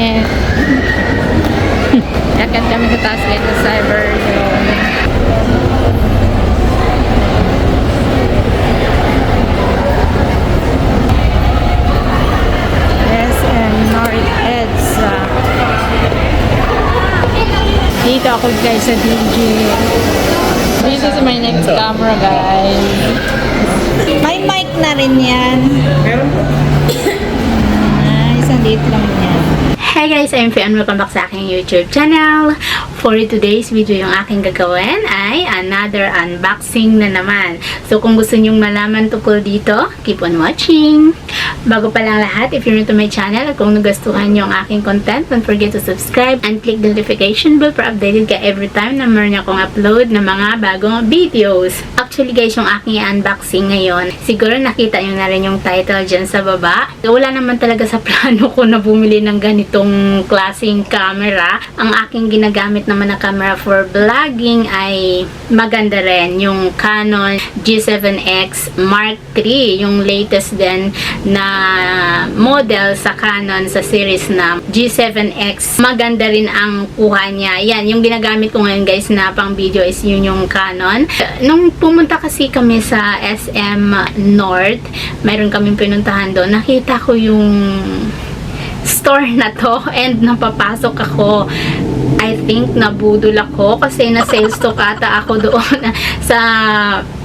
init. Yakit kami sa taas ngayon sa Cyber Zone. SM North EDSA. Dito ako guys sa DJ. Dito sa my next camera guys. May mic na rin yan. Isang date lang yan. Hi guys, I'm Fee and welcome back sa aking YouTube channel. For today's video, yung aking gagawin ay another unboxing na naman. So kung gusto nyong malaman tungkol dito, keep on watching. Bago pa lang lahat, if you're new to my channel at kung nagustuhan nyo ang aking content, don't forget to subscribe and click the notification bell para updated ka every time na meron akong upload ng mga bagong videos. Actually guys, yung aking unboxing ngayon, siguro nakita nyo na rin yung title dyan sa baba. Wala naman talaga sa plano ko na bumili ng ganitong klaseng camera. Ang aking ginagamit naman na camera for vlogging ay maganda rin. Yung Canon G7X Mark III, yung latest din na model sa Canon sa series na G7X. Maganda rin ang kuha niya. Yan, yung ginagamit ko ngayon guys na pang video is yun yung Canon. Nung pumunta kasi kami sa SM North, mayroon kaming pinuntahan doon. Nakita ko yung store na to and napapasok ako. I think nabudol ako kasi na-sales talk ata ako doon sa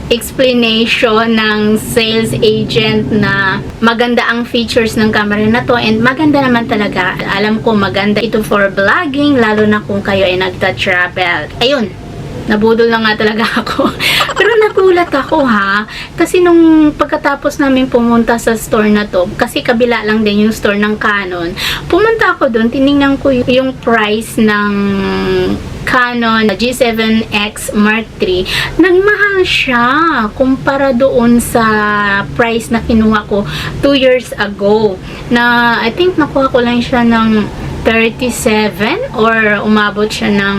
explanation ng sales agent na maganda ang features ng camera na to and maganda naman talaga. Alam ko maganda ito for vlogging lalo na kung kayo ay nagta-travel. Ayun, nabudol na nga talaga ako. Pero nagulat ako ha. Kasi nung pagkatapos namin pumunta sa store na to, kasi kabila lang din yung store ng Canon, pumunta ako doon, tinignan ko yung price ng Canon G7X Mark III. Nagmahal siya kumpara doon sa price na kinuha ko 2 years ago. Na I think nakuha ko lang siya ng 37 or umabot siya ng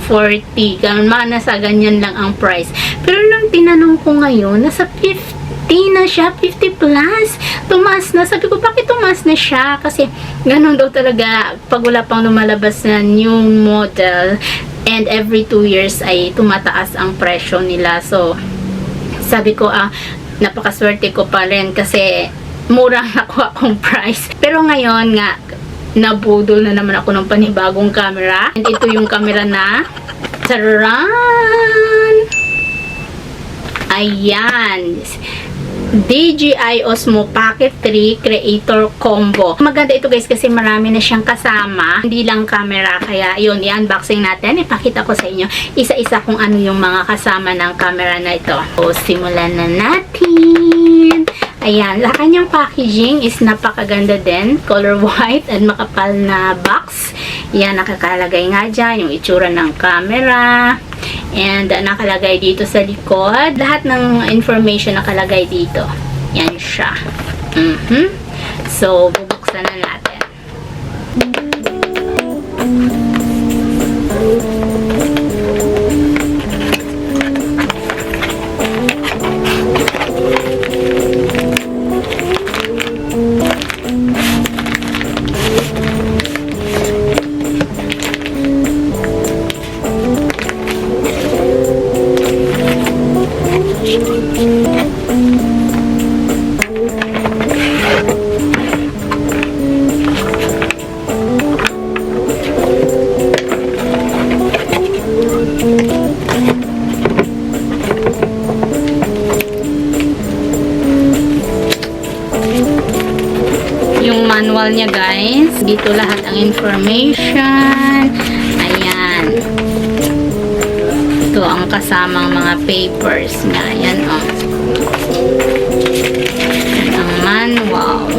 40. Nasa ganyan lang ang price. Pero nung tinanong ko ngayon, nasa 50 na siya, 50 plus. Tumas na. Sabi ko, bakit tumas na siya? Kasi ganun daw talaga pag wala pang lumalabas na new model and every 2 years ay tumataas ang presyo nila. So, sabi ko, napakaswerte ko pa rin kasi murang nakuha akong price. Pero ngayon nga, nabudol na naman ako ng panibagong camera. And ito yung camera na taran! Ayan! DJI Osmo Pocket 3 Creator Combo. Maganda ito guys kasi marami na siyang kasama. Hindi lang camera. Kaya yun, i-unboxing natin. Ipakita ko sa inyo isa-isa kung ano yung mga kasama ng camera na ito. So, simulan na natin. Ayan, la kanyang packaging is napakaganda din. Color white and makapal na box. Yan, nakakalagay nga dyan yung itsura ng camera. And nakalagay dito sa likod. Lahat ng information nakalagay dito. Yan siya. So, bubuksan na natin. Yung manual niya guys, dito lahat ang information. Ayan, ito ang kasamang mga papers niya. Ayan o, yan ang manual.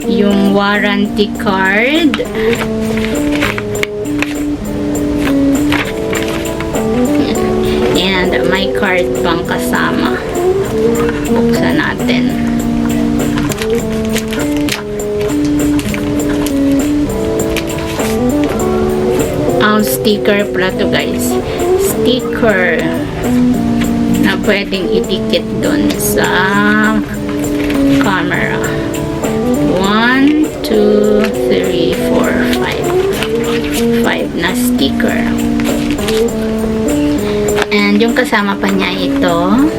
Yung warranty card. And may card pang kasama. Buksan natin. Ang sticker pala to guys. sticker na pwedeng idikit dun sa camera. 1, 2, 3, 4, 5. 5 na sticker. And yung kasama pa niya ito.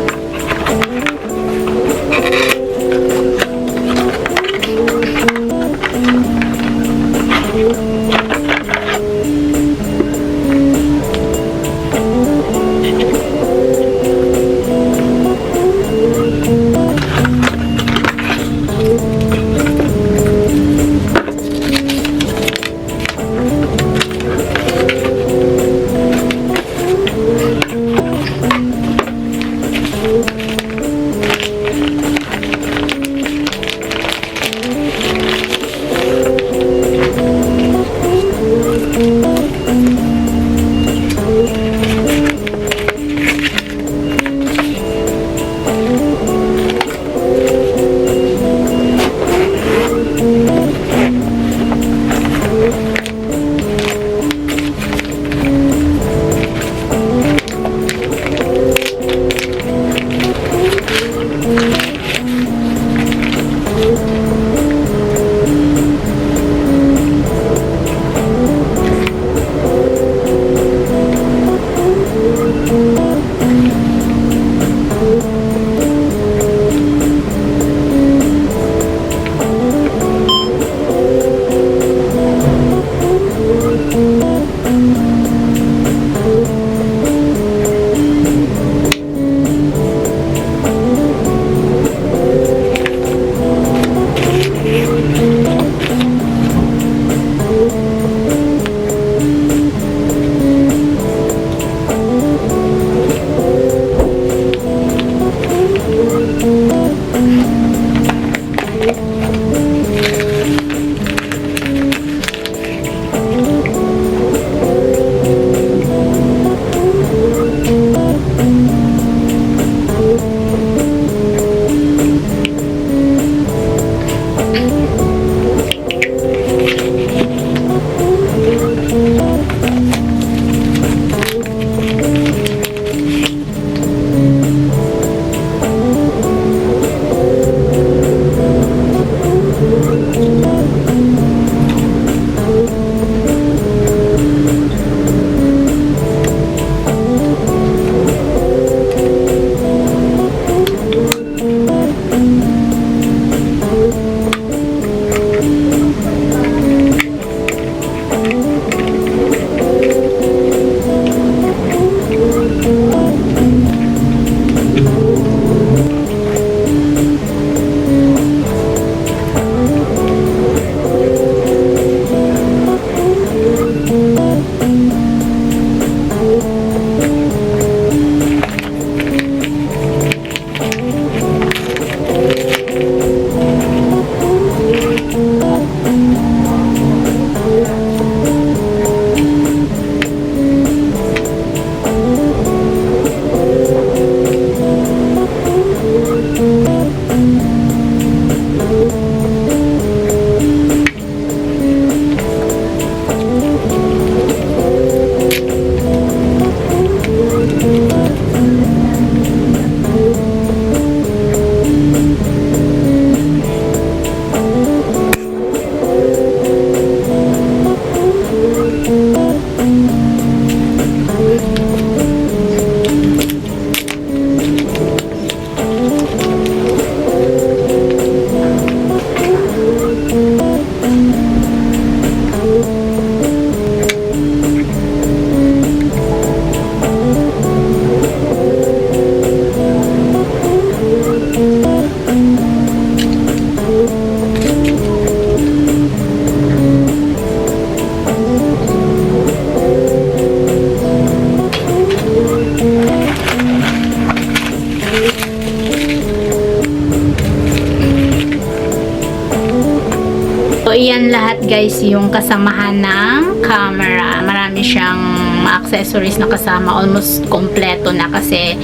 So, iyan lahat guys yung kasamahan ng camera. Marami siyang accessories na kasama. Almost kompleto na kasi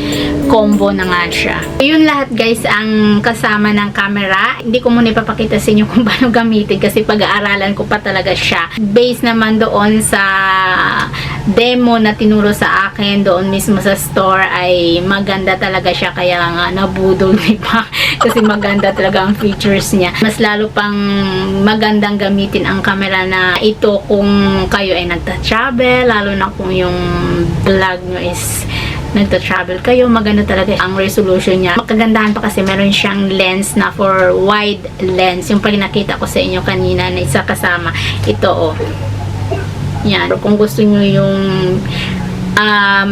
combo na nga siya. Yun lahat guys ang kasama ng camera. Hindi ko muna ipapakita sa inyo kung paano gamitin kasi pag-aaralan ko pa talaga siya. Based naman doon sa demo na tinuro sa akin doon mismo sa store ay maganda talaga siya, kaya nga nabudol, diba? Kasi maganda talaga ang features niya. Mas lalo pang magandang gamitin ang camera na ito kung kayo ay nagta-travel, lalo na kung yung vlog nyo is nagta-travel kayo. Maganda talaga ang resolution niya. Makagandahan pa kasi meron siyang lens na for wide lens. Yung pinakita ko sa inyo kanina na isa kasama. Ito, oh. Yan. Kung gusto nyo yung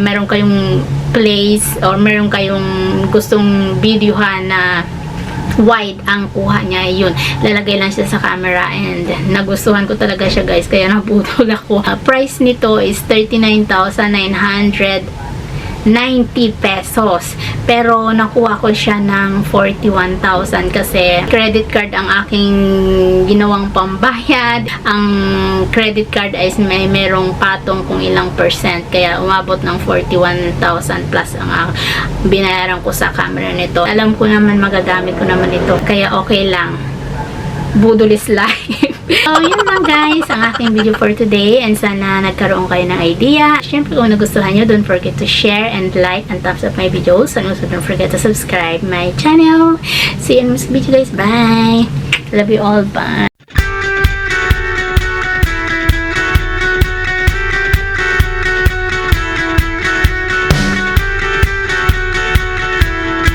meron kayong place or meron kayong gustong videohan na wide ang kuha niya, yun, lalagay lang siya sa camera, and nagustuhan ko talaga siya, guys, kaya naputol ako. Price nito is 39,990 pesos, pero nakuha ko siya ng 41,000 kasi credit card ang aking ginawang pambayad. Ang credit card ay merong patong kung ilang percent, kaya umabot ng 41,000 plus ang binayaran ko sa camera nito. Alam ko naman magagamit ko naman ito, kaya okay lang. Budol is life. So, yun lang, guys, ang aking video for today, and sana nagkaroon kayo ng idea. Siyempre, kung nagustuhan nyo, don't forget to share and like and thumbs up my videos, and also don't forget to subscribe my channel. See you in the next video, guys. Bye! Love you all. Bye!